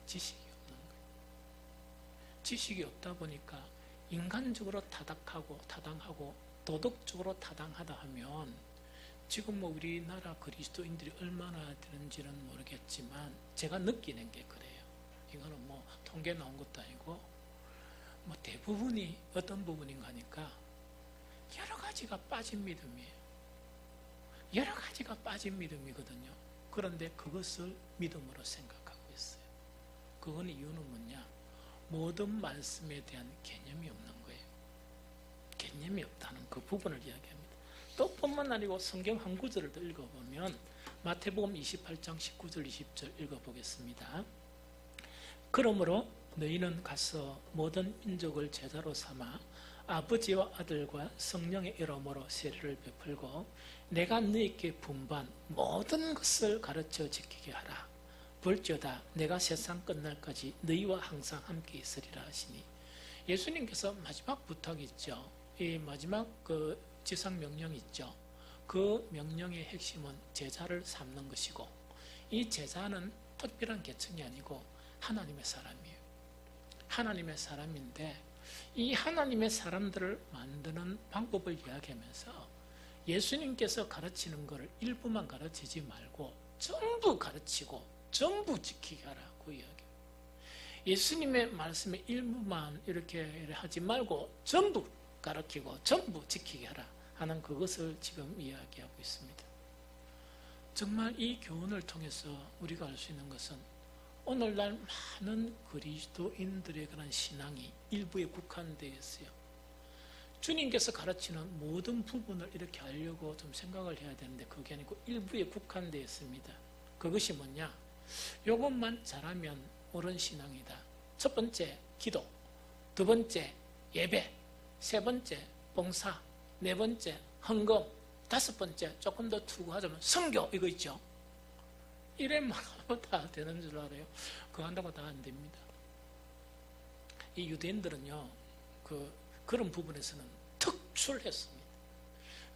지식이 없는 거예요. 지식이 없다 보니까 인간적으로 타당하고 도덕적으로 타당하다 하면 지금 우리나라 그리스도인들이 얼마나 되는지는 모르겠지만 제가 느끼는 게 그래요. 이거는 통계 나온 것도 아니고 대부분이 어떤 부분인가 하니까 여러 가지가 빠진 믿음이에요. 여러 가지가 빠진 믿음이거든요. 그런데 그것을 믿음으로 생각하고 있어요. 그건 이유는 뭐냐? 모든 말씀에 대한 개념이 없는 거예요. 개념이 없다는 그 부분을 이야기합니다. 또 뿐만 아니고 성경 한 구절을 더 읽어보면 마태복음 28장 19절 20절 읽어보겠습니다. 그러므로 너희는 가서 모든 민족을 제자로 삼아 아버지와 아들과 성령의 이름으로 세례를 베풀고 내가 너희에게 분부한 모든 것을 가르쳐 지키게 하라. 볼지어다 내가 세상 끝날까지 너희와 항상 함께 있으리라 하시니, 예수님께서 마지막 부탁이 있죠. 이 마지막 그 지상 명령이 있죠. 그 명령의 핵심은 제자를 삼는 것이고, 이 제자는 특별한 계층이 아니고 하나님의 사람이에요. 하나님의 사람인데, 이 하나님의 사람들을 만드는 방법을 이야기하면서 예수님께서 가르치는 것을 일부만 가르치지 말고 전부 가르치고 전부 지키게 하라고 이야기해요. 예수님의 말씀의 일부만 이렇게 하지 말고 전부 가르치고 전부 지키게 하라 하는 그것을 지금 이야기하고 있습니다. 정말 이 교훈을 통해서 우리가 알 수 있는 것은 오늘날 많은 그리스도인들의 그런 신앙이 일부에 국한되어 있어요. 주님께서 가르치는 모든 부분을 이렇게 알려고 좀 생각을 해야 되는데 그게 아니고 일부에 국한되어 있습니다. 그것이 뭐냐? 이것만 잘하면 옳은 신앙이다. 첫 번째 기도, 두 번째 예배, 세 번째 봉사, 네 번째 헌금, 다섯 번째 조금 더 투구하자면 선교, 이거 있죠. 이래만 하면 다 되는 줄 알아요. 그거 한다고 다 안 됩니다. 이 유대인들은요, 그런 부분에서는 특출했습니다.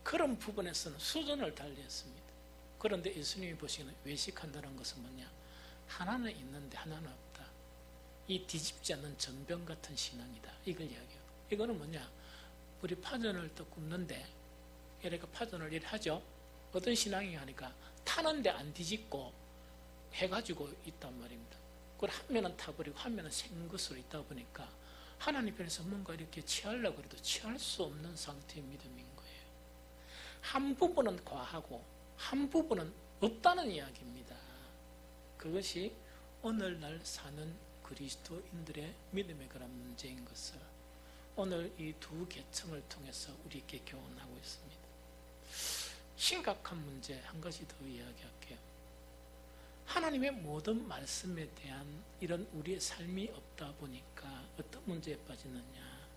그런 부분에서는 수준을 달리했습니다. 그런데 예수님이 보시기에는 외식한다는 것은 뭐냐? 하나는 있는데 하나는 없다. 이 뒤집지 않는 전병 같은 신앙이다. 이걸 이야기해요. 이거는 뭐냐? 우리 파전을 또 굽는데, 이렇게 파전을 일하죠. 어떤 신앙이 하니까 타는데 안 뒤집고 해가지고 있단 말입니다. 그걸 한 면은 타버리고 한 면은 생것으로 있다 보니까 하나님 편에서 뭔가 이렇게 취하려고 해도 취할 수 없는 상태의 믿음인 거예요. 한 부분은 과하고 한 부분은 없다는 이야기입니다. 그것이 오늘날 사는 그리스도인들의 믿음의 그런 문제인 것을 오늘 이 두 계층을 통해서 우리에게 교훈하고 있습니다. 심각한 문제 한 가지 더 이야기할게요. 하나님의 모든 말씀에 대한 이런 우리의 삶이 없다 보니까 어떤 문제에 빠지느냐?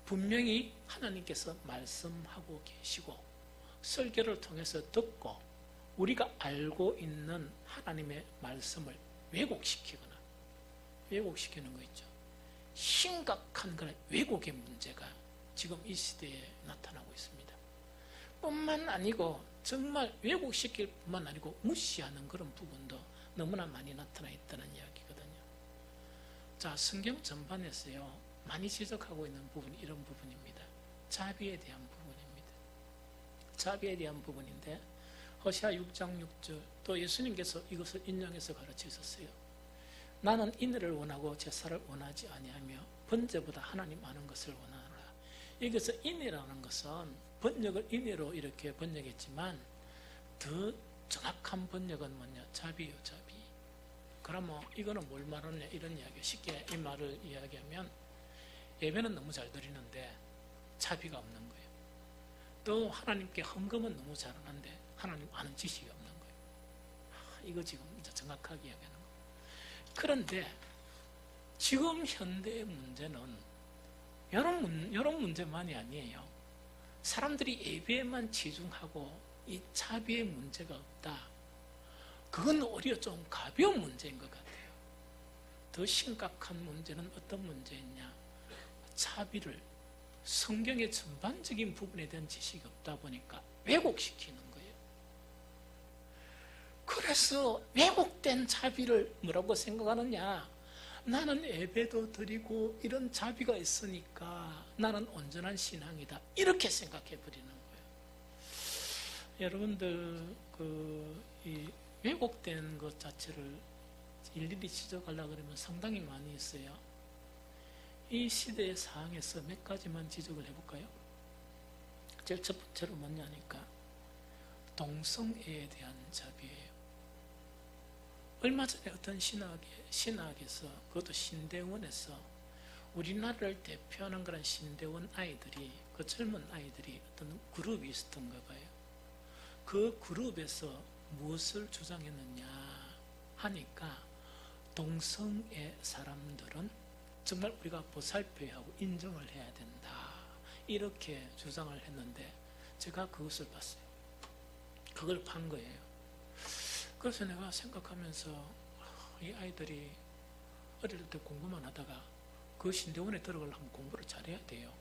분명히 하나님께서 말씀하고 계시고 설교를 통해서 듣고 우리가 알고 있는 하나님의 말씀을 왜곡시키는 거 있죠. 심각한 그런 왜곡의 문제가 지금 이 시대에 나타나고 있습니다. 뿐만 아니고 정말 왜곡시킬 뿐만 아니고 무시하는 그런 부분도 너무나 많이 나타나 있다는 이야기거든요. 자, 성경 전반에서요 많이 지적하고 있는 부분이 이런 부분입니다. 자비에 대한 부분입니다. 자비에 대한 부분인데 호세아 6장 6절 또 예수님께서 이것을 인용해서 가르치셨어요. 나는 인애를 원하고 제사를 원하지 아니하며 번제보다 하나님 아는 것을 원하노라. 여기서 인애라는 것은 번역을 인애로 이렇게 번역했지만 더 정확한 번역은 뭐냐? 자비요, 자비. 그러면 이거는 뭘 말하느냐? 이런 이야기. 쉽게 이 말을 이야기하면 예배는 너무 잘 드리는데 자비가 없는 거예요. 또 하나님께 헌금은 너무 잘하는데 하나님 아는 지식이 없는 거예요. 이거 지금 이제 정확하게 이야기하는 거예요. 그런데 지금 현대의 문제는 이런 문제만이 아니에요. 사람들이 예배에만 치중하고 이 자비의 문제가 없다. 그건 오히려 좀 가벼운 문제인 것 같아요. 더 심각한 문제는 어떤 문제였냐? 자비를 성경의 전반적인 부분에 대한 지식이 없다 보니까 왜곡시키는 거예요. 그래서 왜곡된 자비를 뭐라고 생각하느냐? 나는 예배도 드리고 이런 자비가 있으니까 나는 온전한 신앙이다. 이렇게 생각해 버리는 거예요. 여러분들 이 왜곡된 것 자체를 일일이 지적하려고 그러면 상당히 많이 있어요. 이 시대의 상황에서 몇 가지만 지적을 해볼까요? 제일 첫 번째로 뭐냐니까 동성애에 대한 자비예요. 얼마 전에 어떤 신학에서 그것도 신대원에서 우리나라를 대표하는 그런 신대원 아이들이, 그 젊은 아이들이 어떤 그룹이 있었던가 봐요. 그 그룹에서 무엇을 주장했느냐 하니까 동성애 사람들은 정말 우리가 보살펴야 하고 인정을 해야 된다, 이렇게 주장을 했는데 제가 그것을 봤어요. 그걸 판 거예요. 그래서 내가 생각하면서 이 아이들이 어릴 때 공부만 하다가 그 신대원에 들어가려면 공부를 잘해야 돼요.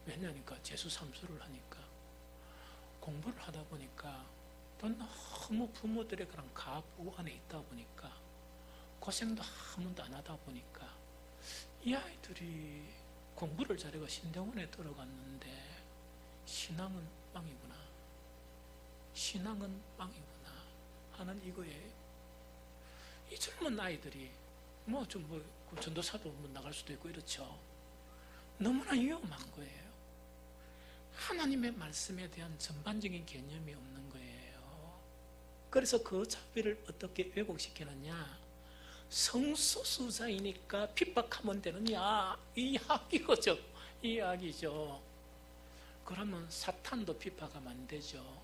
왜냐니까 재수 삼수를 하니까. 공부를 하다 보니까 또 너무 부모들의 그런 가부 안에 있다 보니까 고생도 한 번도 안 하다 보니까 이 아이들이 공부를 잘해가 신대원에 들어갔는데 신앙은 빵이구나, 신앙은 빵이구나 하는 이거예요. 이 젊은 아이들이 전도사도 나갈 수도 있고 이렇죠. 너무나 위험한 거예요. 하나님의 말씀에 대한 전반적인 개념이 없는 거예요. 그래서 그 자비를 어떻게 왜곡시키느냐, 성소수자이니까 핍박하면 되느냐, 이 이야기죠. 이 이야기죠. 그러면 사탄도 핍박하면 안 되죠.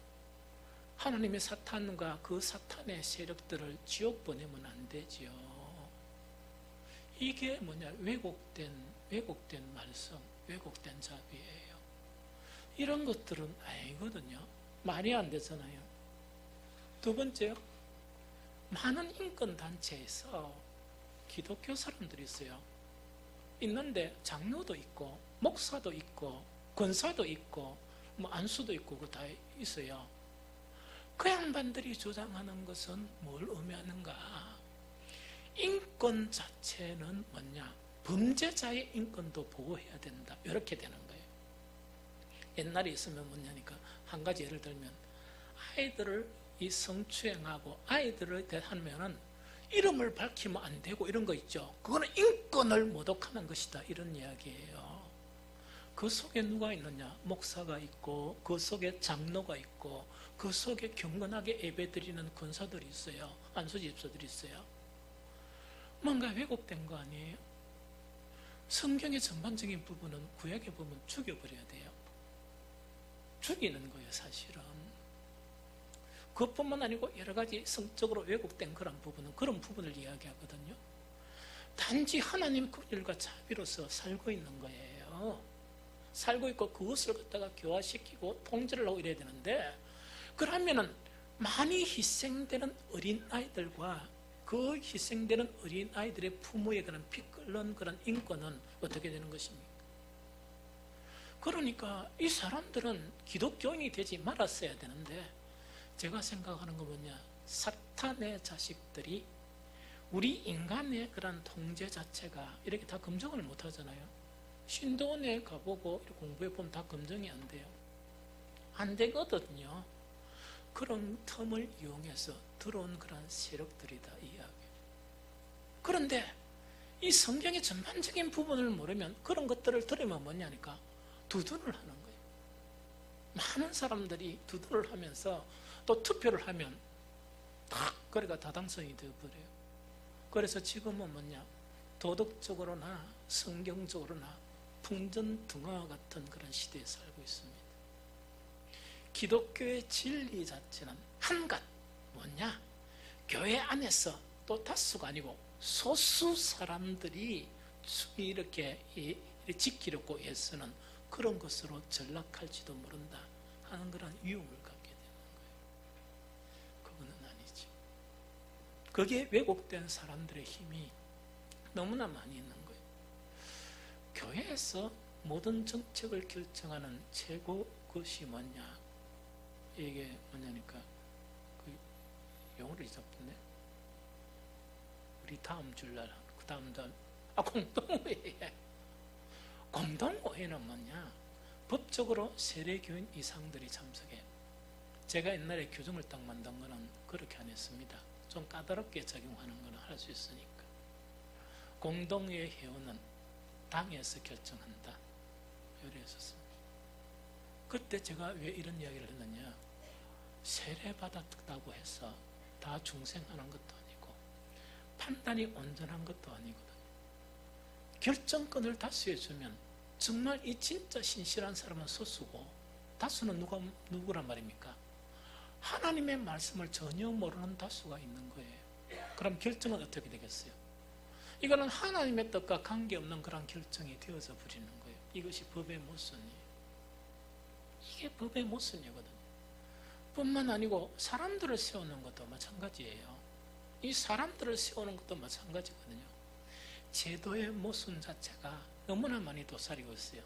하나님의 사탄과 그 사탄의 세력들을 지옥 보내면 안 되죠. 이게 뭐냐, 왜곡된 말씀, 왜곡된 자비예요. 이런 것들은 아니거든요. 말이 안 되잖아요. 두 번째요, 많은 인권단체에서 기독교 사람들이 있어요. 있는데 장로도 있고 목사도 있고 권사도 있고 안수도 있고 그거 다 있어요. 그 양반들이 주장하는 것은 뭘 의미하는가? 인권 자체는 뭐냐? 범죄자의 인권도 보호해야 된다, 이렇게 되는 거예요. 옛날에 있으면 뭐냐니까, 한 가지 예를 들면 아이들을 이 성추행하고 아이들을 대하면은 이름을 밝히면 안 되고 이런 거 있죠. 그거는 인권을 모독하는 것이다, 이런 이야기예요. 그 속에 누가 있느냐? 목사가 있고 그 속에 장로가 있고 그 속에 경건하게 예배드리는 권사들이 있어요. 안수 집사들이 있어요. 뭔가 왜곡된 거 아니에요? 성경의 전반적인 부분은 구약에 보면 죽여버려야 돼요. 죽이는 거예요, 사실은. 그것뿐만 아니고 여러 가지 성적으로 왜곡된 그런 부분을 이야기하거든요. 단지 하나님의 긍휼과 자비로서 살고 있는 거예요. 살고 있고 그것을 갖다가 교화시키고 통제를 하고 이래야 되는데, 그러면은 많이 희생되는 어린아이들과 그 희생되는 어린아이들의 부모의 그런 피 끓는 그런 인권은 어떻게 되는 것입니까? 그러니까 이 사람들은 기독교인이 되지 말았어야 되는데, 제가 생각하는 건 뭐냐, 사탄의 자식들이 우리 인간의 그런 통제 자체가 이렇게 다 검증을 못 하잖아요. 신도원에 가보고 공부해보면 다 검증이 안 돼요. 안 되거든요. 그런 틈을 이용해서 들어온 그런 세력들이다, 이 이야기. 그런데 이 성경의 전반적인 부분을 모르면, 그런 것들을 들으면 뭐냐니까 두둔을 하는 거예요. 많은 사람들이 두둔을 하면서 또 투표를 하면 딱 그래가 다당성이 되어버려요. 그래서 지금은 뭐냐, 도덕적으로나 성경적으로나 풍전등화 같은 그런 시대에 살고 있습니다. 기독교의 진리 자체는 한갓 뭐냐, 교회 안에서 또 다수가 아니고 소수 사람들이 이렇게 지키려고 애쓰는 그런 것으로 전락할지도 모른다 하는 그런 위험을 갖게 되는 거예요. 그거는 아니죠. 거기에 왜곡된 사람들의 힘이 너무나 많이 있는 거예요. 교회에서 모든 정책을 결정하는 최고 것이 뭐냐, 이게 뭐냐니까, 그 용어를 잊어버렸네. 우리 다음 주일날, 그 다음 달, 공동회의. 공동회의는 뭐냐, 법적으로 세례교인 이상들이 참석해. 제가 옛날에 규정을 딱 만든 거는 그렇게 안 했습니다. 좀 까다롭게 적용하는 거는 할 수 있으니까. 공동회의 회원은 당에서 결정한다, 이렇게 했었습니다. 그때 제가 왜 이런 이야기를 했느냐, 세례받았다고 해서 다 중생하는 것도 아니고 판단이 온전한 것도 아니거든요. 결정권을 다수에 주면 정말 이 진짜 신실한 사람은 소수고 다수는 누구란 말입니까? 하나님의 말씀을 전혀 모르는 다수가 있는 거예요. 그럼 결정은 어떻게 되겠어요? 이거는 하나님의 뜻과 관계없는 그런 결정이 되어져 버리는 거예요. 이것이 법의 모순이에요. 이게 법의 모순이거든요. 뿐만 아니고 사람들을 세우는 것도 마찬가지예요. 이 사람들을 세우는 것도 마찬가지거든요. 제도의 모순 자체가 너무나 많이 도사리고 있어요.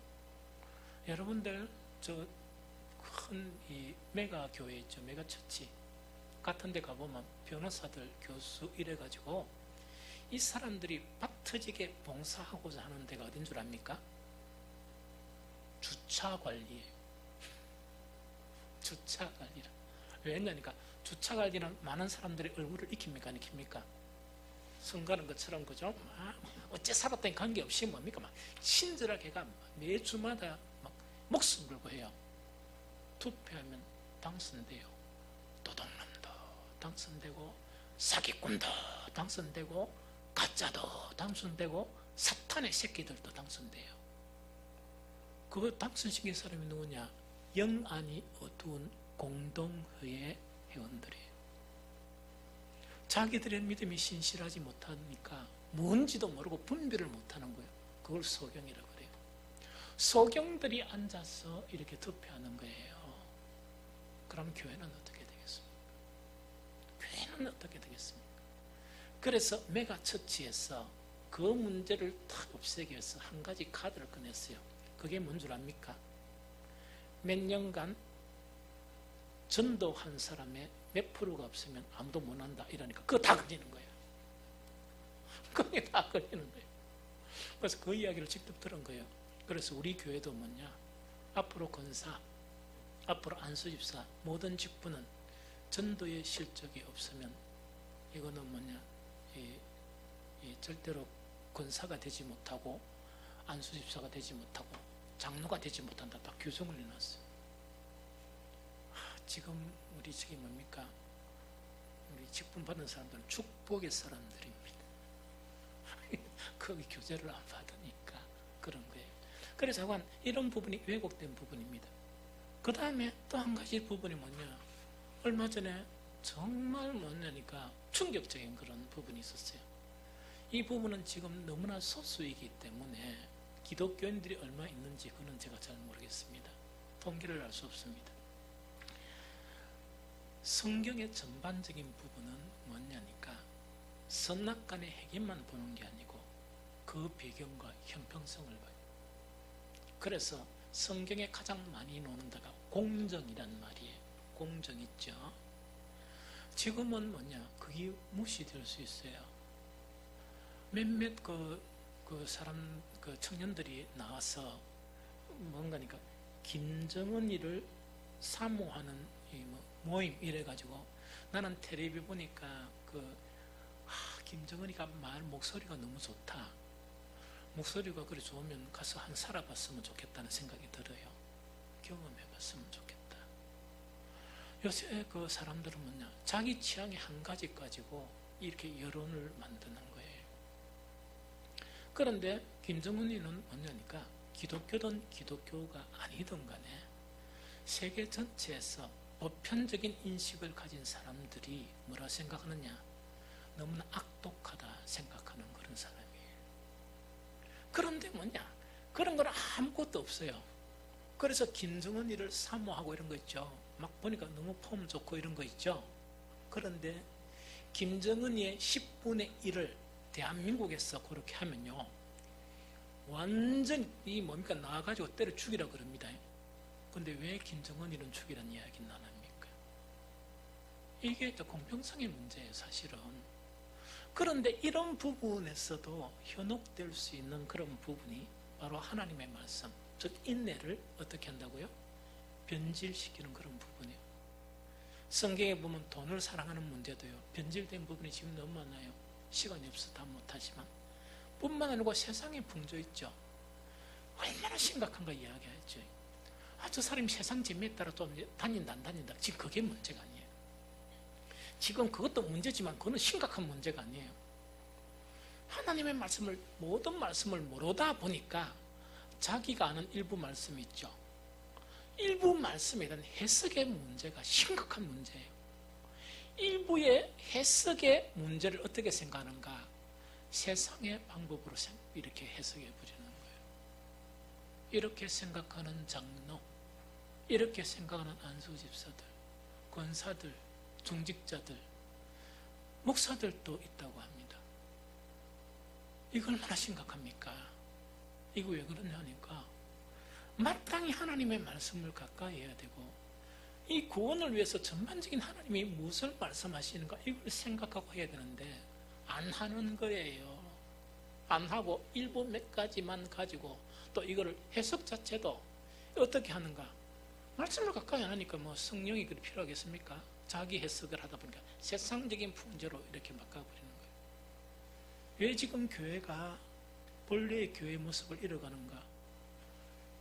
여러분들 저 큰 이 메가 교회 있죠. 메가 처치 같은 데 가보면 변호사들, 교수 이래가지고 이 사람들이 박 터지게 봉사하고자 하는 데가 어딘 줄 압니까? 주차 관리예요. 주차 관리라. 왜냐니까 주차 관리는 많은 사람들의 얼굴을 익힙니까? 안 익힙니까? 선거하는 것처럼 그죠? 어째 살았다니 관계없이 뭡니까? 막 친절하게 가 매주마다 막 목숨 걸고 해요. 투표하면 당선돼요. 도둑놈도 당선되고 사기꾼도 당선되고 가짜도 당선되고 사탄의 새끼들도 당선돼요. 그거 당선시킨 사람이 누구냐? 영안이 어두운 공동회의 회원들이에요. 자기들의 믿음이 신실하지 못하니까 뭔지도 모르고 분별을 못하는 거예요. 그걸 소경이라고 그래요. 소경들이 앉아서 이렇게 투표하는 거예요. 그럼 교회는 어떻게 되겠습니까? 교회는 어떻게 되겠습니까? 그래서 메가처치에서 그 문제를 탁 없애기 위해서 한 가지 카드를 꺼냈어요. 그게 뭔 줄 압니까? 몇 년간 전도한 사람의 몇 프로가 없으면 아무도 못 한다 이러니까 그거 다 걸리는 거예요. 그게 다 걸리는 거예요. 그래서 그 이야기를 직접 들은 거예요. 그래서 우리 교회도 뭐냐, 앞으로 권사, 앞으로 안수집사 모든 직분은 전도의 실적이 없으면 이거는 뭐냐, 절대로 권사가 되지 못하고 안수집사가 되지 못하고 장로가 되지 못한다. 딱 규정을 내놨어요. 지금 우리 저기 뭡니까? 우리 직분 받은 사람들은 축복의 사람들입니다. 거기 교제를 안 받으니까 그런 거예요. 그래서 이런 부분이 왜곡된 부분입니다. 그 다음에 또 한 가지 부분이 뭐냐, 얼마 전에 정말 뭐냐니까 충격적인 그런 부분이 있었어요. 이 부분은 지금 너무나 소수이기 때문에 기독교인들이 얼마 있는지 그건 제가 잘 모르겠습니다. 통계를 알 수 없습니다. 성경의 전반적인 부분은 뭐냐니까 선악간의 핵인만 보는 게 아니고 그 배경과 형평성을 봐요. 그래서 성경에 가장 많이 나오는 데가 공정이란 말이에요. 공정 있죠. 지금은 뭐냐, 그게 무시될 수 있어요. 몇몇 그 사람, 그 청년들이 나와서 뭔가니까 김정은이를 사모하는 모임 이래가지고 나는 텔레비 보니까 김정은이가 목소리가 너무 좋다. 목소리가 그리 좋으면 가서 한 살아봤으면 좋겠다는 생각이 들어요. 경험해봤으면 좋겠다. 요새 그 사람들은 뭐냐, 자기 취향의 한 가지 가지고 이렇게 여론을 만드는 거예요. 그런데 김정은이는 뭐냐니까 기독교든 기독교가 아니든 간에 세계 전체에서 보편적인 인식을 가진 사람들이 뭐라 생각하느냐, 너무나 악독하다 생각하는 그런 사람이에요. 그런데 뭐냐, 그런 건 아무것도 없어요. 그래서 김정은이를 사모하고 이런 거 있죠. 막 보니까 너무 폼 좋고 이런 거 있죠. 그런데 김정은이의 10분의 1을 대한민국에서 그렇게 하면요, 완전 이 뭡니까, 나와가지고 때려 죽이라 그럽니다. 근데 왜 김정은이는 죽이라는 이야기는 안 합니까? 이게 또 공평성의 문제예요, 사실은. 그런데 이런 부분에서도 현혹될 수 있는 그런 부분이 바로 하나님의 말씀, 즉 인내를 어떻게 한다고요? 변질시키는 그런 부분이에요. 성경에 보면 돈을 사랑하는 문제도요, 변질된 부분이 지금 너무 많아요. 시간이 없어 다 못하지만. 뿐만 아니고 세상의 풍조 있죠. 얼마나 심각한가 이야기하죠. 저 사람이 세상 재미에 따라 좀 다닌다 안 다닌다, 지금 그게 문제가 아니에요. 지금 그것도 문제지만 그거는 심각한 문제가 아니에요. 하나님의 말씀을, 모든 말씀을 모르다 보니까 자기가 아는 일부 말씀이 있죠. 일부 말씀에 대한 해석의 문제가 심각한 문제예요. 일부의 해석의 문제를 어떻게 생각하는가? 세상의 방법으로 이렇게 해석해 버리는 거예요. 이렇게 생각하는 장로, 이렇게 생각하는 안수집사들, 권사들, 중직자들, 목사들도 있다고 합니다. 이거 얼마나 심각합니까? 이거 왜 그러냐니까 마땅히 하나님의 말씀을 가까이 해야 되고, 이 구원을 위해서 전반적인 하나님이 무엇을 말씀하시는가 이걸 생각하고 해야 되는데 안 하는 거예요. 안 하고 일부 몇 가지만 가지고 또 이거를 해석 자체도 어떻게 하는가? 말씀을 가까이 안 하니까 뭐 성령이 그리 필요하겠습니까? 자기 해석을 하다 보니까 세상적인 풍조로 이렇게 바꿔버리는 거예요. 왜 지금 교회가 본래의 교회의 모습을 잃어가는가?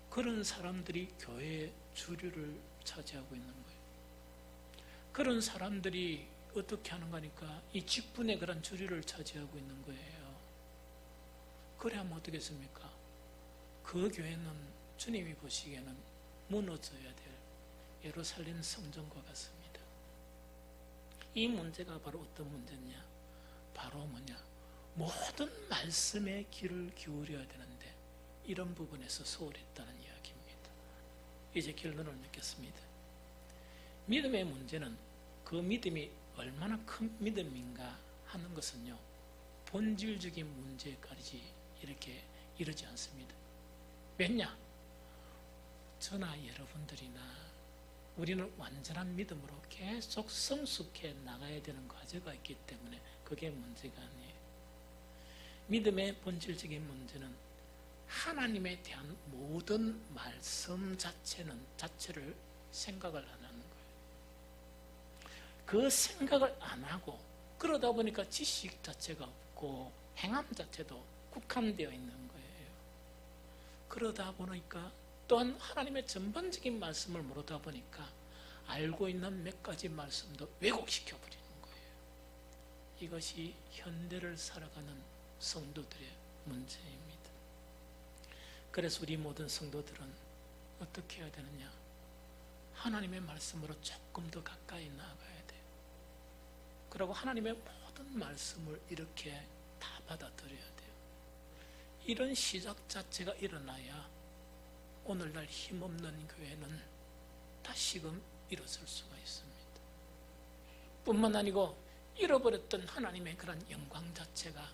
그런 사람들이 교회의 주류를 차지하고 있는 거예요. 그런 사람들이 어떻게 하는가 하니까 이 직분의 그런 주류를 차지하고 있는 거예요. 그래야면 어떻겠습니까? 그 교회는 주님이 보시기에는 무너져야 될 예루살렘 성전과 같습니다. 이 문제가 바로 어떤 문제냐? 바로 뭐냐? 모든 말씀에 귀를 기울여야 되는데 이런 부분에서 소홀했다는 이야기입니다. 이제 결론을 맺겠습니다. 믿음의 문제는 그 믿음이 얼마나 큰 믿음인가 하는 것은요, 본질적인 문제까지 이렇게 이르지 않습니다. 왜냐? 저나 여러분들이나 우리는 완전한 믿음으로 계속 성숙해 나가야 되는 과제가 있기 때문에 그게 문제가 아니에요. 믿음의 본질적인 문제는 하나님에 대한 모든 말씀 자체를 생각을 안 하는 거예요. 그 생각을 안 하고 그러다 보니까 지식 자체가 없고 행함 자체도 국한되어 있는 거예요. 그러다 보니까 또한 하나님의 전반적인 말씀을 모르다 보니까 알고 있는 몇 가지 말씀도 왜곡시켜 버리는 거예요. 이것이 현대를 살아가는 성도들의 문제입니다. 그래서 우리 모든 성도들은 어떻게 해야 되느냐? 하나님의 말씀으로 조금 더 가까이 나아가야 돼요. 그리고 하나님의 모든 말씀을 이렇게 다 받아들여야 돼요. 이런 시작 자체가 일어나야 오늘날 힘없는 교회는 다시금 일어설 수가 있습니다. 뿐만 아니고 잃어버렸던 하나님의 그런 영광 자체가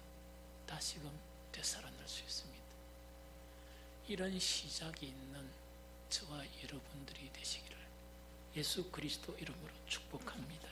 다시금 되살아날 수 있습니다. 이런 시작이 있는 저와 여러분들이 되시기를 예수 그리스도 이름으로 축복합니다.